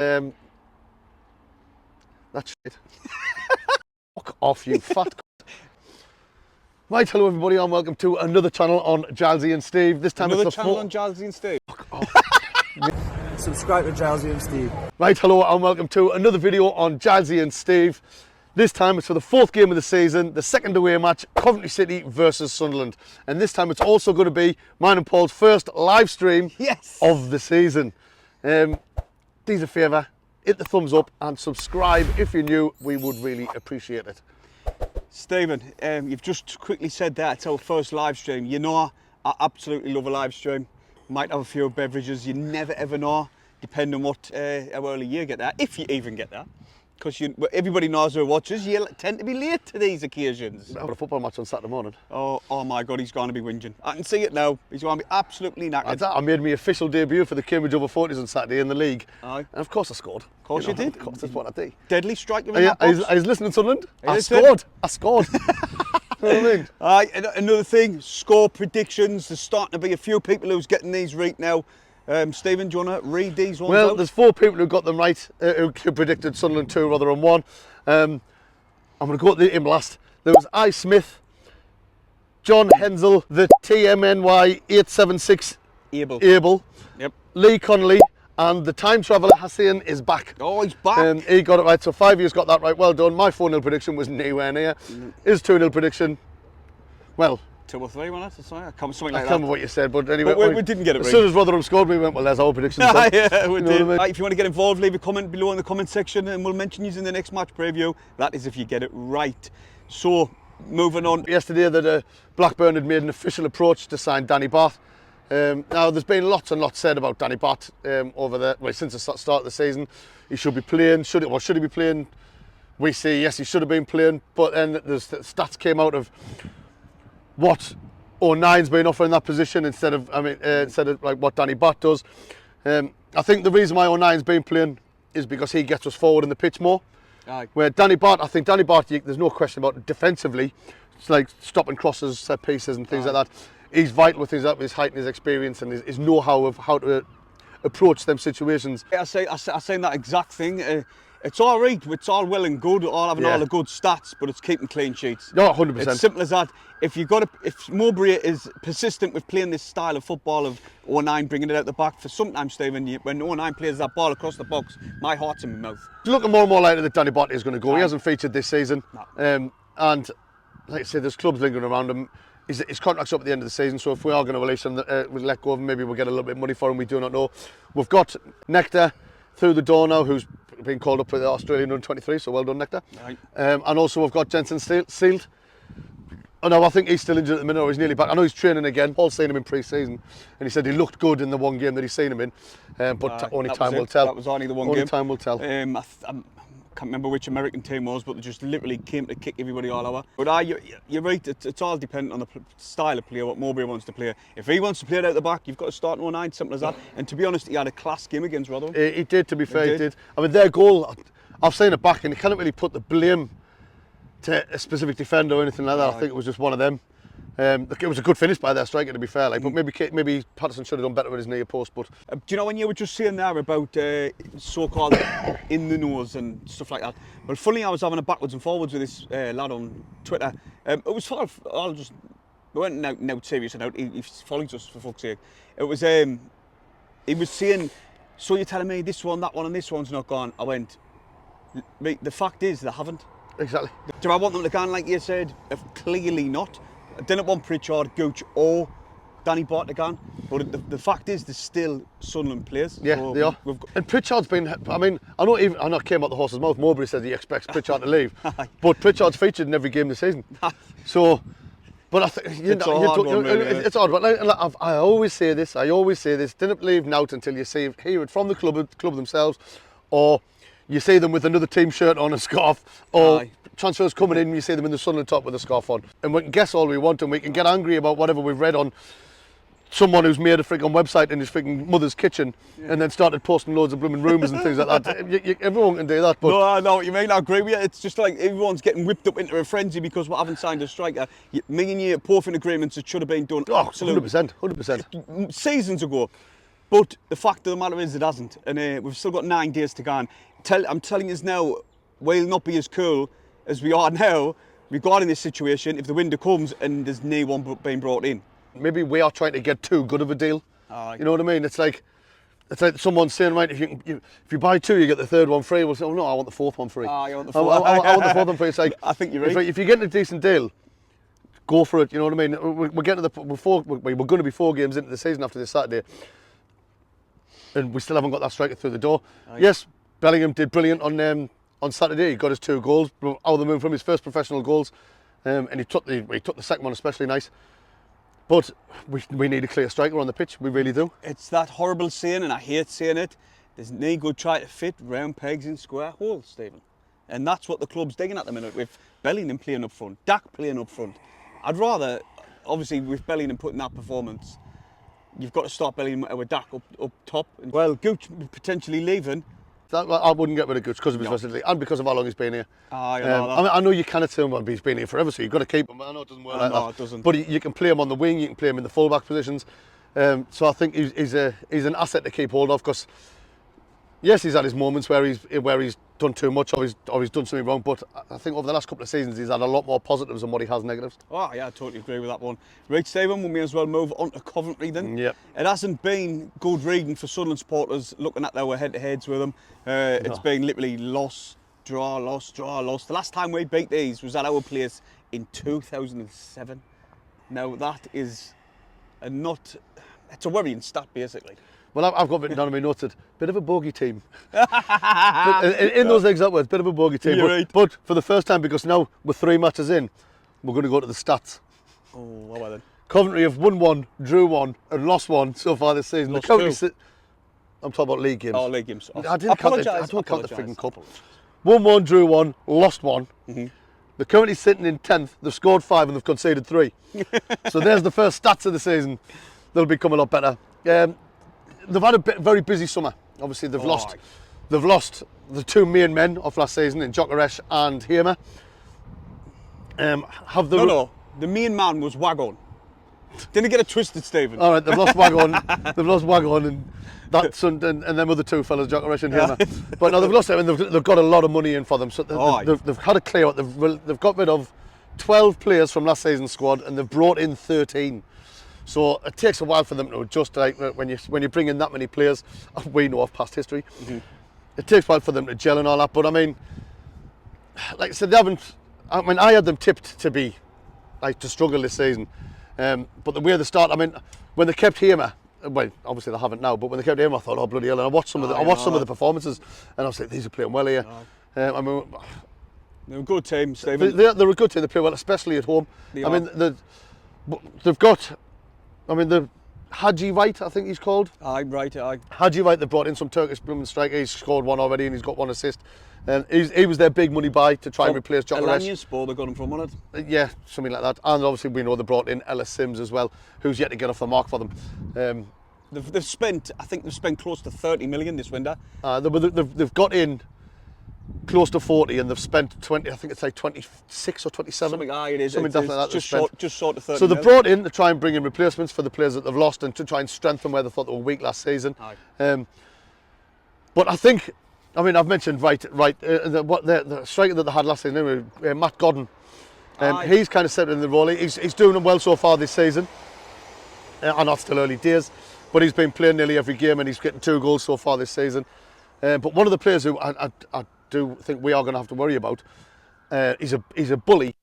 That's shit. Fuck off, you fat c***. Right, hello everybody and welcome to another channel on Gilesy and Steve. This time another it's the channel on Gilesy and Steve. Fuck off. Subscribe to Gilesy and Steve. Right, hello and welcome to another video on Gilesy and Steve. This time it's for the fourth game of the season, the second away match, Coventry City versus Sunderland. And this time it's also going to be mine and Paul's first live stream of the season. Do us a favour, hit the thumbs up and subscribe if you're new. We would really appreciate it. Stephen, you've just quickly said that it's our first live stream. You know, I absolutely love a live stream. Might have a few beverages, you never ever know, depending on what how early you get there, if you even get there. Because everybody knows who watches, you tend to be late to these occasions. I've got a football match on Saturday morning. Oh my God, he's going to be whinging. I can see it now. He's going to be absolutely knackered. I made my official debut for the Cambridge Over 40s on Saturday in the league. Aye. And of course I scored. Of course you did. Of course, that's what I do. Deadly strike in that box. I was listening to Sunderland. I listening? scored. You know what I mean? Aye, another thing, score predictions. There's starting to be a few people who's getting these right now. Stephen, do you want to read these ones Well, out? there's four people who got them right, who predicted Sunderland 2 rather than 1. I'm going to go at the in last. There was I. Smith, John Hensel, the TMNY 876 Abel, Yep. Lee Connolly, and the time traveller Hassan is back. Oh, he's back. He got it right, so 5 years got that right. Well done. My 4-0 prediction was nowhere near. His 2-0 prediction, well, 2 or 3, wasn't it? Something like I can't that. remember what you said, but anyway. But we didn't get it right. As soon as Rotherham scored, we went, well, there's our prediction. Yeah, we You know did. what I mean? Right, if you want to get involved, leave a comment below in the comment section and we'll mention you in the next match preview. That is if you get it right. So, moving on. Yesterday, that Blackburn had made an official approach to sign Danny Batth. Now, there's been lots and lots said about Danny Batth over there, well, since the start of the season. He should be playing. Should he be playing? We say yes, he should have been playing. But then the stats came out of what 09's been offering that position instead of like what Danny Batth does. I think the reason why 09's been playing is because he gets us forward in the pitch more. Aye. Where Danny Batth, there's no question about it. Defensively, it's like stopping crosses, set pieces and things like that. He's vital with his height and his experience and his know-how of how to approach them situations. I say that exact thing. It's all right, it's all well and good, all having all the good stats, but it's keeping clean sheets. No, 100%. It's simple as that. If Mowbray is persistent with playing this style of football of 09 bringing it out the back, for sometimes, Stephen, when 09 plays that ball across the box, my heart's in my mouth. It's looking more and more likely that Danny Batth is going to go. Aye. He hasn't featured this season. No. And like I said, there's clubs lingering around him. His contract's up at the end of the season, so if we are going to release him, we'll let go of him. Maybe we'll get a little bit of money for him, we do not know. We've got Nectar through the door now, who's been called up for the Australian under-23, so well done, Nectar. Right. And also we've got Jensen sealed. Oh no, I think he's still injured at the minute, or he's nearly back. I know he's training again. Paul's seen him in pre-season, and he said he looked good in the one game that he's seen him in, but only time will tell. That was only the one game. Only time will tell. I can't remember which American team was, but they just literally came to kick everybody all over. But you're right, it's all dependent on the style of player, what Mowbray wants to play. If he wants to play it out the back, you've got to start in 09, simple as that. And to be honest, he had a class game against Rotherham. He did, to be fair, he did. I mean, their goal, I've seen it back, and you can't really put the blame to a specific defender or anything like that. I think it was just one of them. It was a good finish by their striker, to be fair, but maybe Patterson should have done better with his near post. But do you know when you were just saying there about so-called in the nose and stuff like that? Well, funny, I was having a backwards and forwards with this lad on Twitter. It was sort of, we weren't now serious about. He follows us, for fuck's sake. It was he was saying, so you're telling me this one, that one, and this one's not gone. I went, the fact is they haven't. Exactly. Do I want them to go like you said? Clearly not. I didn't want Pritchard, Gooch or Danny Batth to go, but the fact is there's still Sunderland players. Yeah, so they are. And Pritchard's been, I know it came out the horse's mouth. Mowbray said he expects Pritchard to leave, but Pritchard's featured in every game this season. So, but I think it's odd. But I always say this. Didn't believe Nout until you hear it from the club themselves, or you see them with another team shirt on and scarf, or transfers coming in, you see them in the Sunderland top with a scarf on. And we can guess all we want, and we can get angry about whatever we've read on someone who's made a freaking website in his freaking mother's kitchen and then started posting loads of blooming rumours and things like that. Everyone can do that. But no, I know what you mean. I agree with you. It's just like everyone's getting whipped up into a frenzy because we haven't signed a striker. Me and you are both in agreements it should have been done. Oh, absolutely. 100%. Seasons ago. But the fact of the matter is it hasn't. And we've still got 9 days to go on. I'm telling you now, we'll not be as cool as we are now regarding this situation if the window comes and there's no one being brought in. Maybe we are trying to get too good of a deal. You know what I mean? It's like someone saying, right, if you buy 2, you get the 3rd one free. We'll say, oh no, I want the 4th one free. You want the 4th. I want the 4th one free. It's like, I think you're right. If you're getting a decent deal, go for it. You know what I mean? We're getting we're going to be 4 games into the season after this Saturday, and we still haven't got that striker through the door. Yes, Bellingham did brilliant on Saturday. He got his 2 goals, out of the moon from his first professional goals, and he took the second one especially nice. But we need a clear striker on the pitch. We really do. It's that horrible saying, and I hate saying it. There's no good trying to fit round pegs in square holes, Stephen. And that's what the club's digging at the minute with Bellingham playing up front, Dak playing up front. I'd rather, obviously, with Bellingham putting that performance, you've got to start Bellingham with Dak up top. Well, Gooch potentially leaving. I wouldn't get rid of Gooch because of his versatility and because of how long he's been here. I know you cannot tell him, but he's been here forever, so you've got to keep him. I know it doesn't work like that. No, it doesn't. But you can play him on the wing, you can play him in the full-back positions. So I think he's an asset to keep hold of because, yes, he's had his moments where he's done too much or he's done something wrong, but I think over the last couple of seasons he's had a lot more positives than what he has negatives. Oh yeah, I totally agree with that one. Right, Stephen, we may as well move on to Coventry then. Yep. It hasn't been good reading for Sunderland supporters looking at our head-to-heads with them. It's been literally loss, draw, loss, draw, loss. The last time we beat these was at our place in 2007. Now that is it's a worrying stat basically. Well, I've got written down in my notes that bit of a bogey team. in those exact words, bit of a bogey team. But for the first time, because now we're 3 matches in, we're going to go to the stats. Oh, what about then? Coventry have won 1, drew 1, and lost 1 so far this season. Lost Coventry 2. I'm talking about league games. Oh, league games. I don't count the freaking cup. 1-1, drew 1, lost 1. Mm-hmm. They're currently sitting in 10th. They've scored 5 and they've conceded 3. So there's the first stats of the season. They'll become a lot better. They've had a very busy summer. Obviously, they've lost the 2 main men of last season in Gyökeres and Heerma. No, the main man was Wagon. Didn't get it twisted, Stephen. All right, they've lost Wagon. They've lost Wagon and them other 2 fellas, Gyökeres and Heerma. But no, they've lost them and they've got a lot of money in for them. So they've had a clear out. They've got rid of 12 players from last season's squad and they've brought in 13. So it takes a while for them to adjust. Like when you bring in that many players, we know of past history. Mm-hmm. It takes a while for them to gel and all that. But I mean, like I said, they haven't. I mean, I had them tipped to struggle this season. But the way they start, I mean, when they kept Heerma, well, obviously they haven't now. But when they kept Heerma, I thought, oh bloody hell! And I watched some of the performances, and I was like, these are playing well here. I mean, they're a good team, Stephen. They're a good team. They play well, especially at home. They've got. I mean, the Haji Wright, I think he's called. Haji Wright, they brought in some Turkish blooming striker. He's scored 1 already and he's got 1 assist. He was their big money buy to try and replace Gyökeres. Sport they got him from, wasn't it? Yeah, something like that. And obviously we know they brought in Ellis Sims as well, who's yet to get off the mark for them. They've spent close to 30 million this window. They've got in close to 40 and they've spent 20, I think it's like 26 or 27. It is. Something definitely like that. Just short of 30 So they've brought in to try and bring in replacements for the players that they've lost and to try and strengthen where they thought they were weak last season. But I think, I mean, I've mentioned the striker that they had last season, anyway, Matt Godden. He's kind of settled in the role. He's doing well so far this season. I know it's still early days, but he's been playing nearly every game and he's getting 2 goals so far this season. But one of the players who I do think we are going to have to worry about, he's a bully,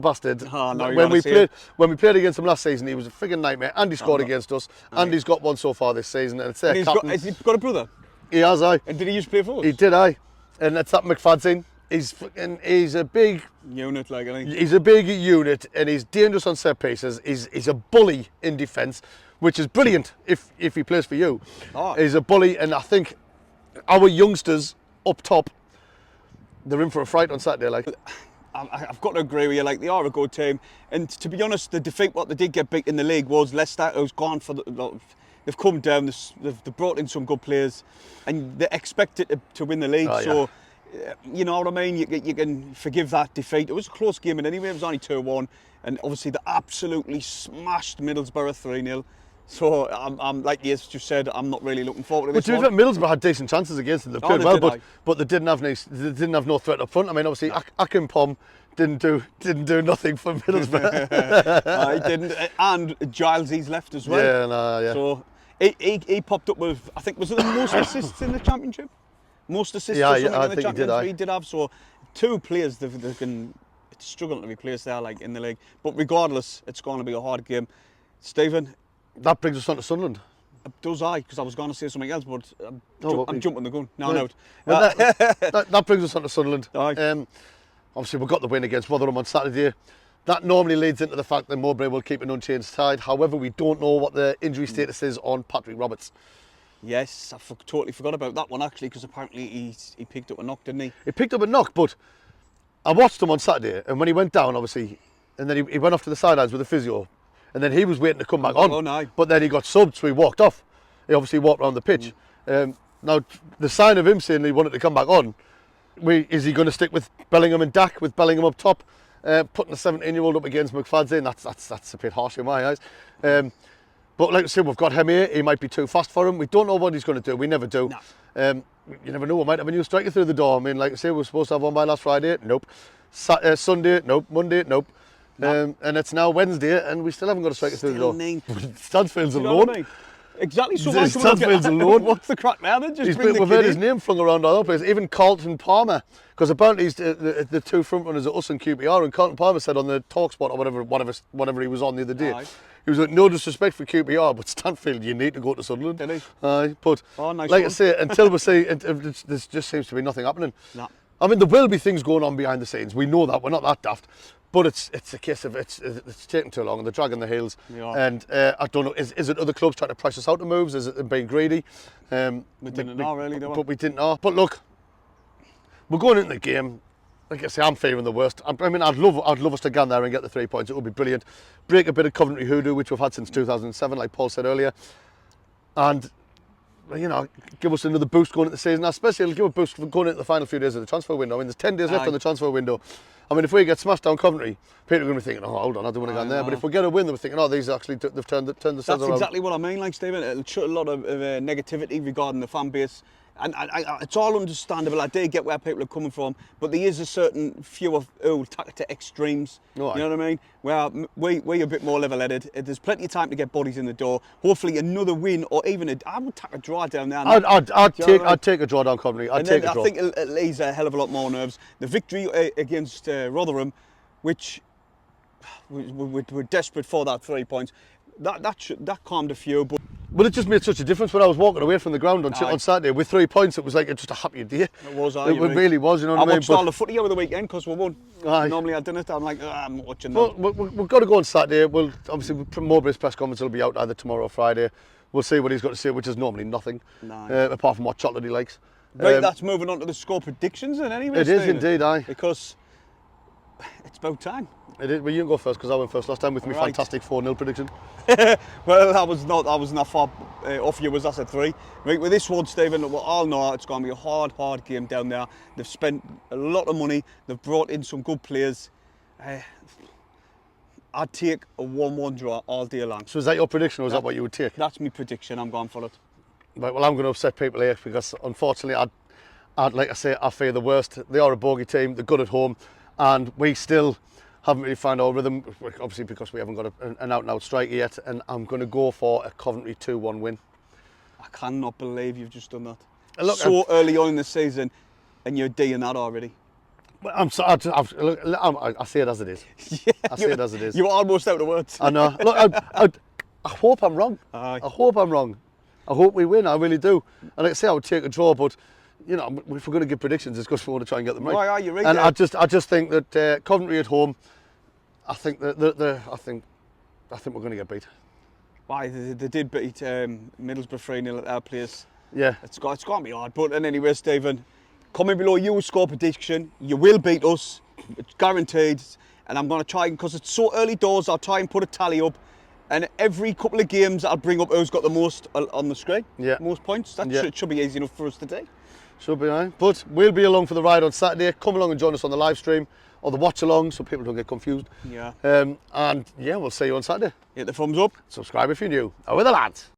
bastard. When we played against him last season, he was a frigging nightmare, and he scored against us, and he's got 1 so far this season. And it's their captain. Has he got a brother? He has, aye. And did he used to play for us? He did, aye. And it's that McFadzean. He's a big unit, like I think. He's a big unit, and he's dangerous on set pieces. He's a bully in defence, which is brilliant if he plays for you. He's a bully, and I think our youngsters up top, they're in for a fright on Saturday. Like, I've got to agree with you. Like, they are a good team, and to be honest, the defeat what they did get beat in the league was Leicester, who's gone for they've come down. They've brought in some good players, and they expected to win the league. So, you know what I mean. You can forgive that defeat. It was a close game, and anyway, it was only 2-1, and obviously they absolutely smashed Middlesbrough 3-0. So I'm like you just said, I'm not really looking forward to But this to be one. fair, Middlesbrough had decent chances against them. They played they well, did, but they didn't have no threat up front. I mean, obviously, Akin Pom didn't do nothing for Middlesbrough. He didn't, and Giles he's left as well. Yeah. So he popped up with, I think, was it the most assists in the Championship? Most assists or something I in the think Championship he he did have. So 2 players they've been struggling to replace there, like in the league. But regardless, it's going to be a hard game. Stephen. That brings us on to Sunderland. Does because I was going to say something else, but I'm we- jumping the gun. No, Right. no. Well, that brings us on to Sunderland. Aye. Obviously, we got the win against Rotherham on Saturday. That normally leads into the fact that Mowbray will keep an unchanged side. However, we don't know what the injury status is on Patrick Roberts. Yes, I totally forgot about that one actually, because apparently he picked up a knock, didn't he? He picked up a knock, but I watched him on Saturday, and when he went down, obviously, and then he went off to the sidelines with the physio, and then he was waiting to come back on. Oh, no. But then he got subbed, so he walked off. He obviously walked around the pitch. Now, the sign of him saying he wanted to come back on, is he going to stick with Bellingham and Dak, with Bellingham up top, putting a 17-year-old up against McFadzean? That's a bit harsh in my eyes. But like I said, we've got him here. He might be too fast for him. We don't know what he's going to do. We never do. No. You never know. We might have a new striker through the door. I mean, like I say, we were supposed to have one by last Friday. Nope. Sunday. Nope. Monday. Nope. No. And it's now Wednesday, and we still haven't got a striker through the door. Stansfield's You know alone. what I mean? Exactly. So Stansfield's alone. What's the crack now? Then just bring the We've kid heard his in. name flung around all over the place. Even Carlton Palmer, because apparently he's the 2 front runners at us and QPR, and Carlton Palmer said on the TalkSport or whatever he was on the other day, Aye. he was like, no disrespect for QPR, but Stanfield, you need to go to Sunderland. Did he? Aye, but Nice like I one. say, until we see, there just seems to be nothing happening. No. I mean, there will be things going on behind the scenes. We know that. We're not that daft. But it's a case of it's taking too long and they're dragging the heels. Yeah. And I don't know, is it other clubs trying to price us out of moves? Is it being greedy? We didn't know really, did we? But we didn't know. But look, we're going into the game. Like I say, I'm favouring the worst. I mean, I'd love us to go in there and get the 3 points. It would be brilliant. Break a bit of Coventry hoodoo, which we've had since 2007, like Paul said earlier. And, you know, give us another boost going into the season. Especially it'll give a boost for going into the final few days of the transfer window. I mean, there's 10 days left Aye. on the transfer window. I mean, if we get smashed down Coventry, people are going to be thinking, oh, hold on, I don't want to go in there. But if we get a win, they'll be thinking, oh, these actually, they've turned the That's season around. exactly what I mean, like Stephen. It'll shut a lot of negativity regarding the fan base. And it's all understandable. I do get where people are coming from, but there is a certain few of who take it to extremes. No, you know what I mean? Where we're a bit more level-headed. There's plenty of time to get bodies in the door. Hopefully, another win or even I would take a draw down there. I'd take a draw down Coventry. I'd And take then a draw. I think it'll ease a hell of a lot more nerves. The victory against Rotherham, which we're desperate for that 3 points, that calmed a few. But Well, it just made such a difference when I was walking away from the ground on Saturday with 3 points. It was like just a happy day. it was. It really was, you know what I mean? watched all the footy over the weekend because we won. Aye. Normally I didn't. I'm like, I'm not watching Well, that. we've got to go on Saturday. Well, obviously, Mowbray's press conference will be out either tomorrow or Friday. We'll see what he's got to say, which is normally nothing, No. apart from what chocolate he likes. Right, that's moving on to the score predictions then anyway. It is Stephen, indeed, aye. Because it's about time. It is. Well, you can go first because I went first last time with my Right. fantastic 4-0 prediction. Well, I was not far off you, was I said 3. Right, with this one, Stephen, we all know it's going to be a hard game down there. They've spent a lot of money. They've brought in some good players. I'd take a 1-1 draw all day long. So is that your prediction or is that what you would take? That's my prediction. I'm going for it. Right, well, I'm going to upset people here because unfortunately, I'd like I say, I fear the worst. They are a bogey team. They're good at home, and we still haven't really found our rhythm. Obviously, because we haven't got an out-and-out striker yet. And I'm going to go for a Coventry 2-1 win. I cannot believe you've just done that. Look, so early on in the season, and you're doing that already. Well, I'm sorry. I say it as it is. Yeah, I say it as it is. You're almost out of words. I know. Look, I hope I'm wrong. Aye. I hope I'm wrong. I hope we win. I really do. And like I say, I would take a draw, but you know, if we're going to give predictions, it's because we want to try and get them right. Why are you right? And there? I just think that Coventry at home, I think I think we're going to get beat. Why they did beat Middlesbrough 3-0 at our place. Yeah. It's going to be hard. But anyway, Stephen, comment below your score prediction. You will beat us. It's guaranteed. And I'm going to try, because it's so early doors, I'll try and put a tally up. And every couple of games, I'll bring up who's got the most on the screen. Yeah. Most points. That should be easy enough for us to do. Should be, aye. But we'll be along for the ride on Saturday. Come along and join us on the live stream or the watch-along, so people don't get confused. Yeah. And yeah, we'll see you on Saturday. Hit the thumbs up. Subscribe if you're new. Over the lads.